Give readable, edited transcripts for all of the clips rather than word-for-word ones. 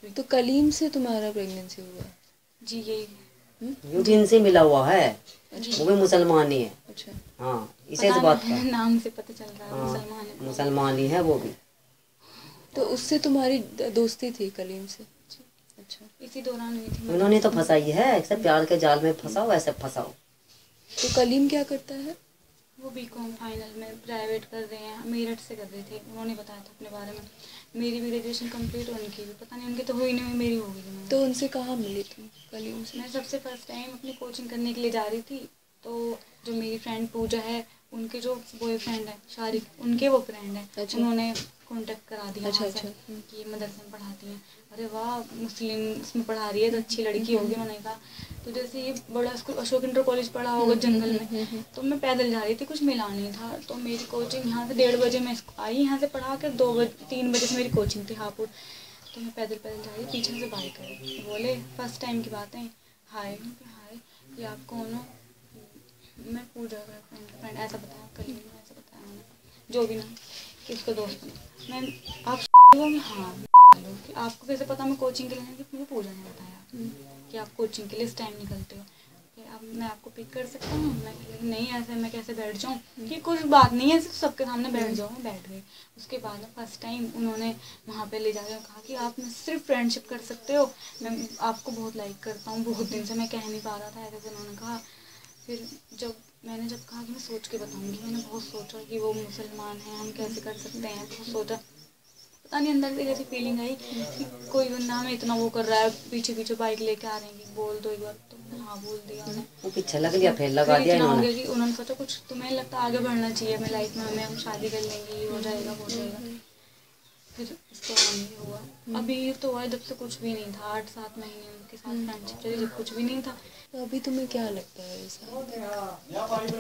तो कलीम से तुम्हारा प्रेगनेंसी हुआ? जी यही यूं जिनसे मिला हुआ है। अच्छा। वो भी मुसलमान ही है। अच्छा। हाँ, इसे पता बात नहीं, का नाम से पता चल रहा है हाँ, मुसलमान है। मुसलमान ही है वो भी। तो उससे तुम्हारी दोस्ती थी कलीम से? अच्छा। इसी दौरान हुई थी। उन्होंने तो फंसाई है, ऐसे प्यार के जाल में फंसाओ, वैसे फंसाओ। तो कलीम क्या करता है? वो बीकॉम फाइनल में प्राइवेट कर रहे हैं, मेरठ से कर रहे थे। उन्होंने बताया था अपने बारे में। मेरी भी ग्रेजुएशन कंप्लीट, उनकी भी पता नहीं, उनकी तो हुई नहीं हुई, मेरी हो गई। तो उनसे कहाँ मिली तुम कलीम से? मैं सबसे फर्स्ट टाइम अपनी कोचिंग करने के लिए जा रही थी, तो जो मेरी फ्रेंड पूजा है, उनके जो बॉयफ्रेंड है शारिक, उनके वो फ्रेंड है। अच्छा। उन्होंने कांटेक्ट करा दिया अच्छा। वहाँ से अच्छा। कि मदरसे में पढ़ाती हैं। अरे वाह, मुस्लिम इसमें पढ़ा रही है तो अच्छी लड़की होगी, उन्होंने कहा। तो जैसे ये बड़ा स्कूल अशोक इंटर कॉलेज पढ़ा होगा जंगल में, तो मैं पैदल जा रही थी, कुछ मिला नहीं था। तो मेरी कोचिंग यहाँ से 1:30 बजे मैं आई, यहाँ से पढ़ा कर 3 बजे से मेरी कोचिंग थी हापुड़। तो मैं पैदल पैदल जा रही, पीछे से बाइक आई, बोले फर्स्ट टाइम की बात है, हाय हाय, ये आप कौन हो? मैं पूजा का फ्रेंड, ऐसा बताया कल, ऐसा बताया मैंने, जो भी ना कि उसका दोस्त है। मैं आप हो? हाँ। कि आपको कैसे पता मैं कोचिंग के लिए नहीं? कि मुझे पूजा ने बताया कि आप कोचिंग के लिए इस टाइम निकलते हो, कि अब मैं आपको पिक कर सकता हूँ? मैं नहीं, ऐसे मैं कैसे बैठ जाऊँ? कि कुछ बात नहीं है, सिर्फ सबके सामने बैठ जाओ। मैं बैठ गई। उसके बाद फर्स्ट टाइम उन्होंने वहाँ पे ले जाकर कहा कि आप मुझसे सिर्फ फ्रेंडशिप कर सकते हो, मैं आपको बहुत लाइक करता हूँ, बहुत दिन से मैं कह नहीं पा रहा था, ऐसे उन्होंने कहा। फिर जब कहा कि मैं सोच के बताऊँगी, मैंने बहुत सोचा कि वो मुसलमान हैं, हम कैसे कर सकते हैं, बहुत सोचा। पता नहीं अंदर से कैसी फीलिंग आई कि कोई बंदा हमें इतना वो कर रहा है, पीछे पीछे बाइक लेके आ रहे हैं कि बोल दो एक बार। तो हाँ, बोल दिया उन्हें। वो पीछे लग लिया, फिर लगा दिया इतना हो इन्होंने। गया कि उन्होंने सोचा कुछ तुम्हें लगता आगे बढ़ना चाहिए हमें लाइफ में, हमें हम शादी कर लेंगे, ये हो जाएगा वो हो जाएगा। फिर इसको नहीं हुआ। अभी तो हुआ जब से कुछ भी नहीं था, 8-7 महीने उनके साथ फ्रेंडशिप चली, जब कुछ भी नहीं था। तो अभी तुम्हें क्या लगता है ऐसा?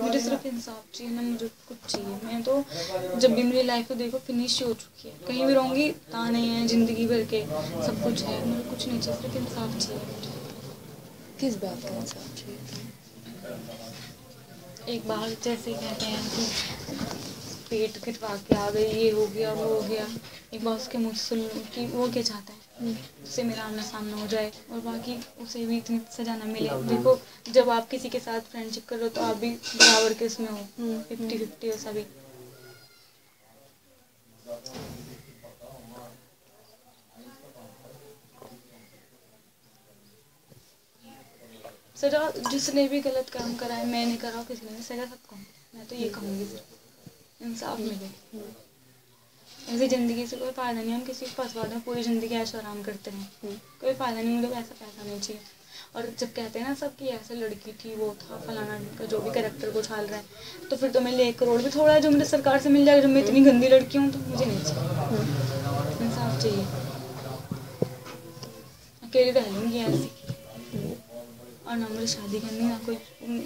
मुझे सिर्फ इंसाफ चाहिए ना, मुझे कुछ चाहिए। मैं तो जब भी मेरी लाइफ को देखो फिनिश हो चुकी है, कहीं भी रहूँगी ताने हैं ज़िंदगी भर के, सब कुछ है, मुझे कुछ नहीं चाहिए, सिर्फ इंसाफ चाहिए मुझे। किस बात का इंसाफ चाहिए? एक बार जैसे कहते हैं कि पेट कटवा के आ गई, ये हो गया वो हो गया, एक बार उसके मुझ सुन लो कि वो क्या चाहता है, उससे मेरा आमना सामना हो जाए और बाकी उसे भी इतनी सजा ना मिले। देखो, जब आप किसी के साथ फ्रेंडशिप कर रहे हो तो आप भी बराबर के उसमें हो, 50-50 ऐसा भी। सजा जिसने भी गलत काम करा है, मैंने करा, किसी ने, सजा सबको। मैं तो ये कहूँगी सिर्फ इंसाफ मिले। ऐसी ज़िंदगी से कोई फ़ायदा नहीं, हम किसी को फंसवा दें, पूरी ज़िंदगी ऐशो आराम करते रहें, कोई फ़ायदा नहीं। मुझे वैसा पैसा नहीं चाहिए। और जब कहते हैं ना सब कि ऐसे लड़की थी, वो था फलाना का, जो भी कैरेक्टर को छाल रहे हैं, तो फिर तो मैं 1 करोड़ भी थोड़ा है जो मुझे सरकार से मिल जाएगा, जब मैं इतनी गंदी लड़की हूँ, तो मुझे नहीं चाहिए। इंसाफ चाहिए। अकेली रह लूँगी ऐसी, और ना मुझे शादी करनी, ना कोई।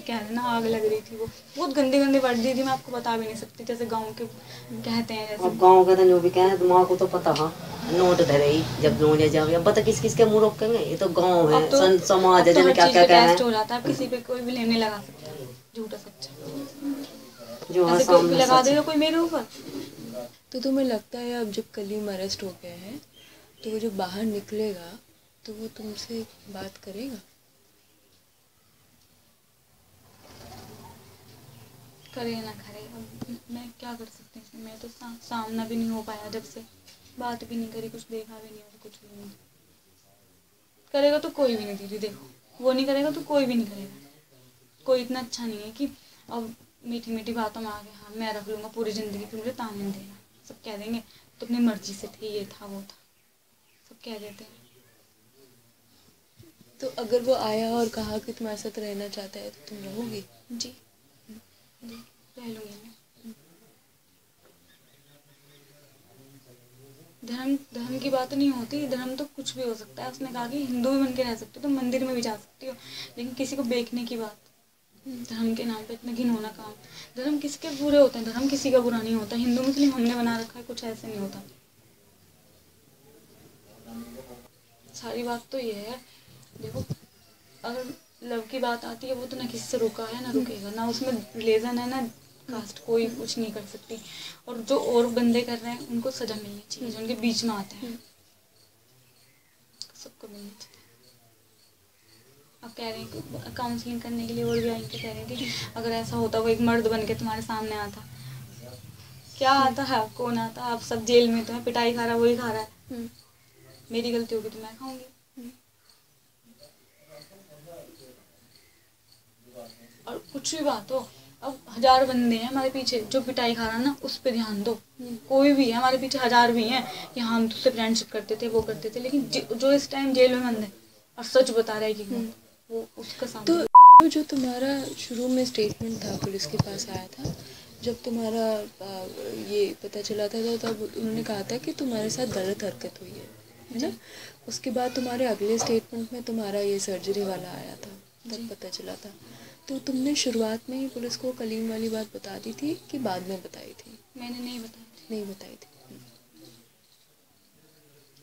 कह रहे ना आग लग रही थी, वो बहुत गंदी गंदी वर्ड दी थी, मैं आपको बता भी नहीं सकती, जैसे गाँव के कहते हैं जैसे। अब गाँव के तो जो भी कहें, तुम्हारा को तो पता हाँ, नोट धरे ही जब जो ले जाओगे। अब बता किस किस के मुँह रोकेंगे, ये तो गाँव है, तो समाज है, तो जन हर क्या चीज़ क्या पे कह टेस्ट रहे हो जाता है, आप किसी पे कोई भी लेने लगा सकते हैं, झूठा सच्चा। जो है ऐसे कोई भी सामने लगा सच देगा है। कोई मेरे ऊपर। तो तुम्हें लगता है अब जब कलीम अरेस्ट हो गए हैं तो वो जब बाहर निकलेगा तो वो तुमसे बात करेगा? करे ना करे, अब मैं क्या कर सकती हूँ इसमें? मैं तो सामना भी नहीं हो पाया, जब से बात भी नहीं करी, कुछ देखा भी नहीं और कुछ भी नहीं। करेगा तो कोई भी नहीं दीदी, देखो, वो नहीं करेगा तो कोई भी नहीं करेगा। कोई इतना अच्छा नहीं है कि अब मीठी मीठी बातों में आ गया, हाँ मैं रख लूँगा पूरी ज़िंदगी, फिर मुझे ताने नहीं देगा। सब कह देंगे तो अपनी मर्जी से थे, ये था वो था, सब कह देते हैं। तो अगर वो आया और कहा कि तुम्हारे साथ रहना चाहता है तो तुम रहोगी? जी जी, रह लूँगी मैं। धर्म की बात नहीं होती, धर्म तो कुछ भी हो सकता है। उसने कहा कि हिंदू भी बन के रह सकते हो, तो मंदिर में भी जा सकती हो, लेकिन किसी को बेचने की बात, धर्म के नाम पे इतना घिनौना काम। धर्म किसके बुरे होते हैं? धर्म किसी का बुरा नहीं होता। हिंदू मुस्लिम हमने बना रखा है, कुछ ऐसे नहीं होता। सारी बात तो ये है, देखो, अगर लव की बात आती है, वो तो ना किसी से रुका है ना रुकेगा, ना उसमें रिलीजन है ना कास्ट, कोई कुछ नहीं कर सकती। और जो और बंदे कर रहे हैं उनको सजा मिलनी चाहिए, जो उनके बीच में आते हैं। सबको मिलनी चाहिए। अब कह रहे हैं कि काउंसलिंग करने के लिए और भी आएंगे, कह रहे थे कि अगर ऐसा होता वो एक मर्द बन के तुम्हारे सामने आता, क्या आता है, कौन आता, आप सब जेल में, तुम्हें पिटाई खा रहा वही खा रहा है, मेरी गलती होगी तो मैं खाऊंगी। और कुछ भी बात हो, अब 1000 बंदे हैं हमारे पीछे, जो पिटाई खा रहा ना उस पर ध्यान दो। कोई भी है हमारे पीछे, 1000 भी हैं कि हम तुझसे फ्रेंडशिप करते थे, वो करते थे, लेकिन जो इस टाइम जेल में बंद है और सच बता रहा है कि वो उसका सामने। तो जो तुम्हारा शुरू में स्टेटमेंट था, पुलिस के पास आया था, जब तुम्हारा ये पता चला था तो तब उन्होंने कहा था कि तुम्हारे साथ गलत हरकत हुई है ना। उसके बाद तुम्हारे अगले स्टेटमेंट में तुम्हारा ये सर्जरी वाला आया था, तब पता चला था। तो तुमने शुरुआत में ही पुलिस को कलीम वाली बात बता दी थी कि बाद में बताई थी? मैंने नहीं बताई थी। नहीं बताई थी,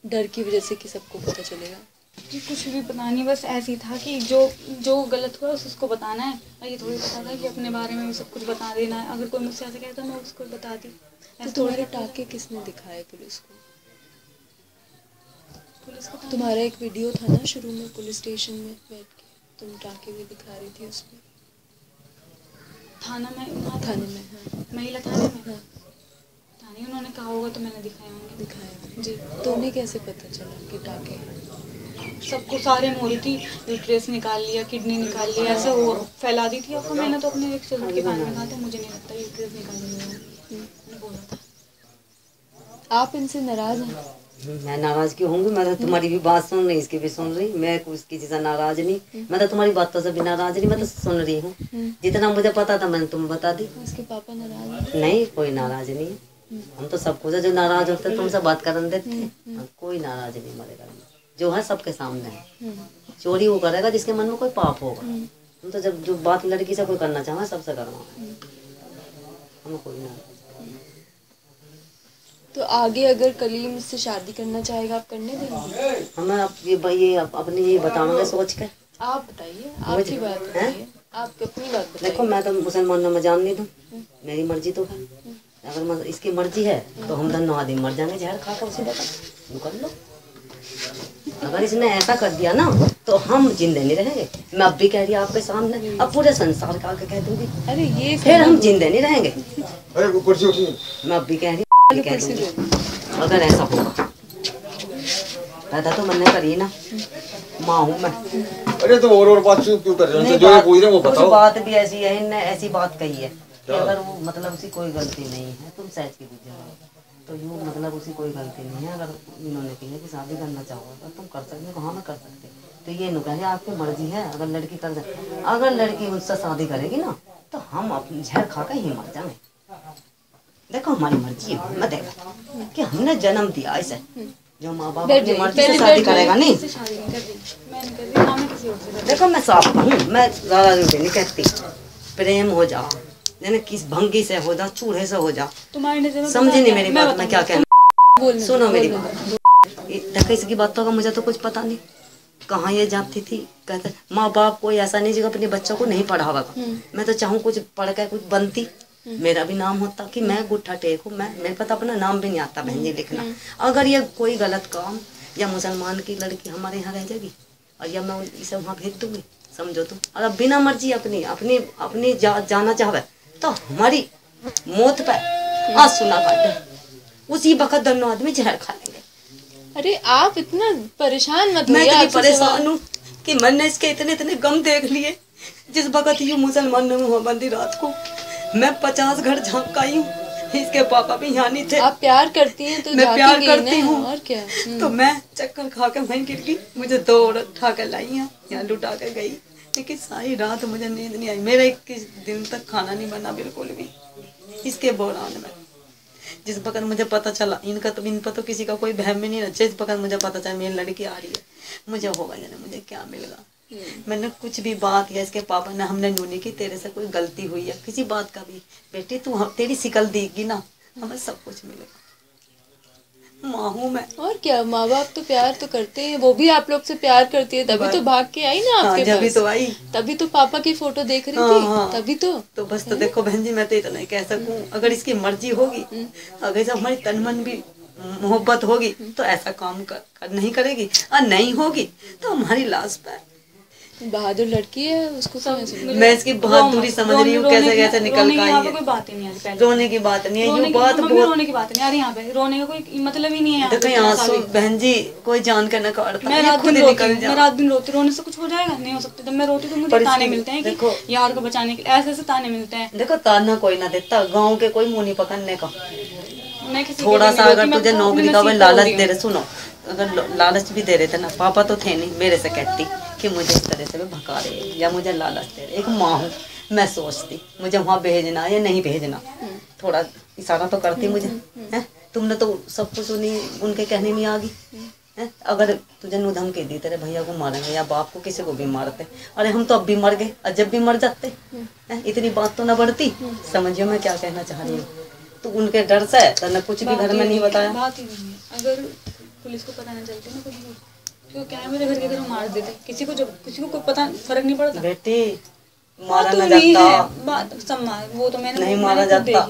डर की वजह से कि सबको पता चलेगा? कि कुछ भी पता नहीं, बस ऐसी था कि जो गलत हुआ उसको बताना है, और ये थोड़ी पता था कि अपने बारे में भी सब कुछ बता देना है। अगर कोई मुझसे ऐसे कहता मैं उसको बता दी। तो तुम्हारे टाके किसने दिखाए पुलिस को? पुलिस को तुम्हारा एक वीडियो था ना शुरू में पुलिस स्टेशन में बैठ के, तुम टाके भी दिखा रही थी उसमें। थाने में? हाँ। महिला थाने में? हाँ, थाने उन्होंने कहा होगा तो मैंने दिखाए होंगे। दिखाया जी। तो उन्हें कैसे पता चला कि टाके हैं? सबको सारे मोरी थी, यूट्रस निकाल लिया, किडनी निकाल लिया, ऐसे वो फैला दी थी। और मैंने तो अपने एक चल के कान में कहा था मुझे नहीं लगता यूट्रस निकालने मैंने बोला था। आप इनसे नाराज हैं? मैं नाराज क्यों होंगी? मैं तो तुम्हारी भी बात सुन रही, इसकी भी सुन रही, मैं कुछ किसी से नाराज नहीं। मैं तो तुम्हारी बातों से भी नाराज नहीं, मैं तो सुन रही हूँ। जितना मुझे पता था मैंने तुम्हें बता दी। उसके पापा नाराज हैं? नहीं, कोई नाराज नहीं है। हम तो सब कुछ है, जो नाराज होते तुमसे बात करने देते। कोई नाराज नहीं हमारे घर में, जो है सबके सामने है। चोरी वो करेगा जिसके मन में कोई पाप होगा। हम तो जब जो बात लड़की से कोई करना चाहे सबसे करना है, हमें कोई ना। तो आगे अगर कलीम से शादी करना चाहेगा आप करने देंगे? हमें अब ये अपनी ये बताऊंगे सोच के। आप बताइए, आपकी बात बताइए, आप अपनी बात बताइए। देखो मैं तो मुसलमानों में जान नहीं दूँ, मेरी मर्जी तो है। अगर इसकी मर्जी है तो हम दोनों आदमी मर जाएंगे जहर खा कर, उसी बता कर लो। अगर इसने ऐसा कर दिया ना तो हम जिंदे नहीं रहेंगे। मैं अब भी कह रही आपके सामने, अब पूरे संसार का आके कह दूंगी, अरे ये फिर हम जिंदे नहीं रहेंगे। अरे कुर्सी उठी। मैं अब भी कह रही कह दूंगी अगर ऐसा होगा। पैदा तो मैंने करी ना, माँ हूँ मैं। अरे तो और बात क्यों कर रहे हो? जो ये पूछ रहे वो बताओ। बात भी ऐसी है, इनने ऐसी बात कही है कि अगर वो मतलब उसकी कोई गलती नहीं है, तुम सहज की बुझे हो तो यूँ मतलब उसकी कोई गलती नहीं है। अगर इन्होंने कही है कि शादी करना चाहो तो तुम कर सकते हो, हाँ मैं कर सकते। तो ये नु कहे आपकी मर्जी है, अगर लड़की कर सकती, अगर लड़की उससे शादी करेगी ना तो हम अपनी जहर खा कर ही मर जाएंगे। देखो हमारी मर्जी है, मैं देखा कि हमने जन्म दिया इसे, जो माँ बाप अपनी मर्जी से शादी करेगा नहीं। देखो मैं साफ कहूँ, मैं ज़्यादा नहीं कहती, प्रेम हो जा यानी किस भंगी से हो जा, चूल्हे से हो जा, समझी नहीं मेरी बात मैं क्या कहना। सुनो मेरी बात, देखो इसकी बातों का मुझे तो कुछ पता नहीं, कहाँ ये जाती थी। कहते माँ बाप कोई ऐसा नहीं जो अपने बच्चों को नहीं पढ़ावा। मैं तो चाहूँ कुछ पढ़ कर कुछ बनती, मेरा भी नाम होता कि मैं गुट्ठा टेक हूँ। मैं मेरे पता अपना नाम भी नहीं आता बहन जी लिखना। अगर ये कोई गलत काम या मुसलमान की लड़की हमारे यहाँ रह जाएगी और या मैं इसे वहाँ भेज दूंगी, समझो तुम। और अब बिना मर्जी अपनी अपनी अपनी जाना चाहे तो हमारी मौत पर आज सुना काटे, उसी वक्त दोनों आदमी जहर खा लेंगे। अरे आप इतना परेशान मत मैं इतनी परेशान हूँ कि मैंने इसके इतने इतने गम देख लिए। जिस वक्त यूँ मुसलमानों में हुआ बंदी रात को मैं 50 घर झाँक आई हूँ, इसके पापा भी यहाँ नहीं थे। आप प्यार करती हैं तो मैं प्यार करती हूँ और क्या। तो मैं चक्कर खा के वहीं गिर गई। मुझे 2 औरत उठा कर लाई यहाँ लुटा कर गई, लेकिन सारी रात मुझे नींद नहीं आई। मेरा 21 दिन तक खाना नहीं बना बिल्कुल भी इसके बौरान में। जिस वक्त मुझे पता चला इन पर तो किसी का कोई बहम में नहीं रहा। जिस वक्त मुझे पता चला मेरी लड़की आ रही है, मुझे होगा जाने मुझे क्या मिलेगा। मैंने कुछ भी बात या इसके पापा ने हमने नूनी की तेरे से कोई गलती हुई है किसी बात का भी, बेटी तू तेरी शिकल देगी ना हमें सब कुछ मिलेगा। माँ हूँ मैं। और क्या, माँ बाप तो प्यार तो करते हैं, वो भी आप लोग से प्यार करती है, तभी तो भाग के आई ना आपके पास। जब तो आई, तभी तो पापा की फोटो देख रही थी, तभी तो बस तो देखो बहन जी मैं तो इतना कह सकूँ, अगर इसकी मर्जी होगी, अगर हमारी तन मन भी मोहब्बत होगी तो ऐसा काम नहीं करेगी, और नहीं होगी तो हमारी लाश पे। बहादुर लड़की है, उसको मैं इसकी बहादुरी समझ रही हूँ, कैसे कैसे निकल के आई है। कोई बात ही नहीं आ रही, रोने की बात नहीं है, ये बात रोने की बात नहीं आ रही यहाँ पे, रोने का कोई मतलब ही नहीं है। देखो आंसू बहन जी कोई जान कर न काटता, मैं रात दिन रोती, रोने से कुछ हो जाएगा? नहीं हो सकता। जब मैं रोती तो मुझे ताने मिलते हैं कि यार को बचाने के, ऐसे ऐसे ताने मिलते हैं। देखो ताना कोई ना देता, गाँव के कोई मुंह नहीं पकड़ने का। मैं थोड़ा सा अगर तुझे नौकरी का लालच दे रहे, सुनो, अगर लालच भी दे रहे थे ना, पापा तो थे नहीं, मेरे से कहती कि मुझे इस तरह से भी भगा रहे या मुझे लालच दे रहे। एक माँ हूँ, मैं सोचती मुझे वहाँ भेजना या नहीं भेजना, थोड़ा इशारा तो करती मुझे, है तुमने तो सब कुछ उनके कहने में आ गई है। अगर तुझे नु धमकी दी तेरे भैया को मारेंगे या बाप को, किसी को भी मारते, अरे हम तो अब भी मर गए, और जब भी मर जाते इतनी बात तो ना बढ़ती। समझियो मैं क्या कहना चाह रही हूँ। तो उनके डर से तो न कुछ भी घर में नहीं बताया। बात ही नहीं है। अगर पुलिस को पता नहीं चलती ना कुछ भी, तो क्या है, मेरे घर के तरह मार देते किसी को, जब किसी को कोई पता फर्क नहीं पड़ता। बेटी मारा ना जाता, बात सम्मान वो तो मैंने नहीं मारा जाता।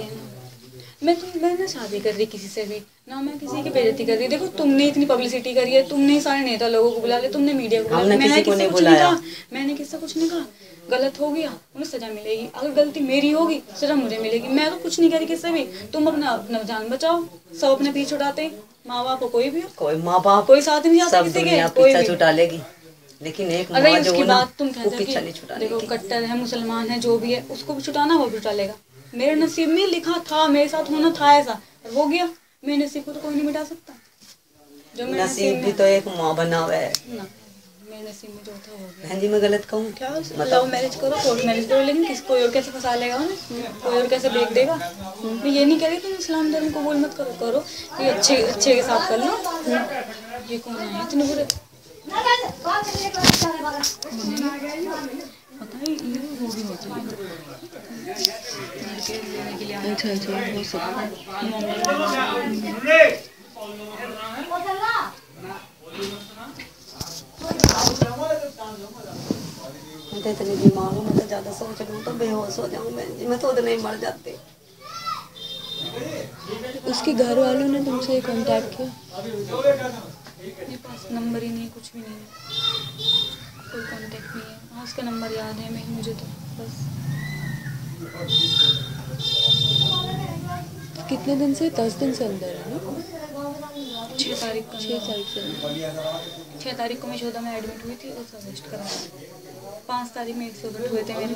मैं ना शादी कर रही किसी से भी ना, मैं किसी की बेइज्जती कर रही। देखो तुमने इतनी पब्लिसिटी करी है, तुमने सारे नेता लोगों को बुला लिया, तुमने मीडिया को बुला लिया, मैंने किसी को बुलाया, मैंने किसी कुछ नहीं कहा। गलत हो गया उन्हें सजा मिलेगी, अगर गलती मेरी होगी सजा मुझे मिलेगी। मैं तो कुछ नहीं करी किससे भी। तुम अपना जान बचाओ, सब अपने पीछे छुड़ाते, माँ बाप को कोई भी हो, कोई माँ बाप कोई साथ नहीं जाता किसी के, कोई पीछा छुटा लेगी, लेकिन एक अगर उसकी बात तुम वो पीछा नहीं छुटाने देखो कट्टर है, मुसलमान है, जो भी है, उसको भी छुटाना, वो भी छुटा लेगा। मेरे नसीब में लिखा था, मेरे साथ होना था ऐसा, और हो गया। मेरे नसीब को तो कोई नहीं मिटा सकता। जो मेरे नसीब भी तो एक माँ बना हुआ है ना, मेरे नसीब में जो था हो गया। बहन जी मैं गलत कहूँ क्या? लव मैरिज करो, कोर्ट मैरिज करो, लेकिन किस कोई और कैसे फंसा लेगा उन्हें, कोई और कैसे बेच देगा। मैं ये नहीं कह रही तुम इस्लाम धर्म को बोल मत करो, करो ये अच्छे के साथ कर लो। ये कौन है इतने बुरे? पता है ये वो भी होता है लड़के लेने के लिए। अच्छा हो सकता है। मैं तो इतनी बीमार हूँ, मैं तो ज़्यादा सोच लूँ तो बेहोश हो जाऊँ बहन जी, मैं तो उधर नहीं मर जाती। उसके घर वालों ने तुमसे कांटेक्ट किया? मेरे पास नंबर ही नहीं, कुछ भी नहीं है, कोई कांटेक्ट नहीं है। हाँ उसका नंबर याद है मैं, मुझे तो बस। कितने दिन से? 10 दिन से अंदर है ना? 6 तारीख को 6 तारीख से। 6 तारीख को मैं 14 में एडमिट हुई थी और अरेस्ट करा। 5 तारीख में 120 हुए थे मेरे।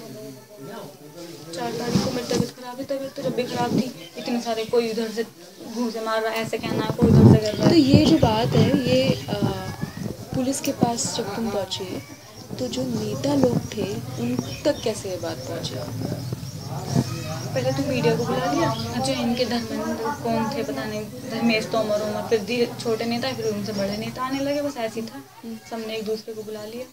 4 तारीख को मेरी तबीयत खराब थी। तबीयत तो जब भी खराब थी, इतने सारे कोई उधर से घूसे मार रहा है, ऐसे कहना, कोई उधर से कर रहा है। तो ये जो बात है, ये पुलिस के पास जब तुम पहुँचे तो जो नेता लोग थे उन तक कैसे ये बात पहुँची? पहले तो मीडिया को बुला लिया, जो इनके धर्मेंद्र कौन थे पता नहीं, धर्मेश तोमर उमर, फिर धीरे छोटे नेता, फिर उनसे बड़े नेता आने लगे, बस ऐसे ही था। सबने एक दूसरे को बुला लिया।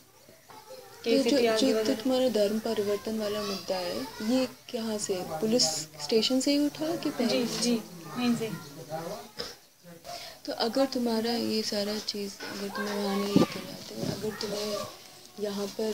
जो तुम्हारा धर्म परिवर्तन वाला मुद्दा है, ये कहाँ से? पुलिस स्टेशन से ही उठा कि पहले? जी वहीं से। तो अगर तुम्हारा ये सारा चीज़, अगर तुम्हें वहाँ नहीं लेके जाते, अगर तुम्हें यहाँ पर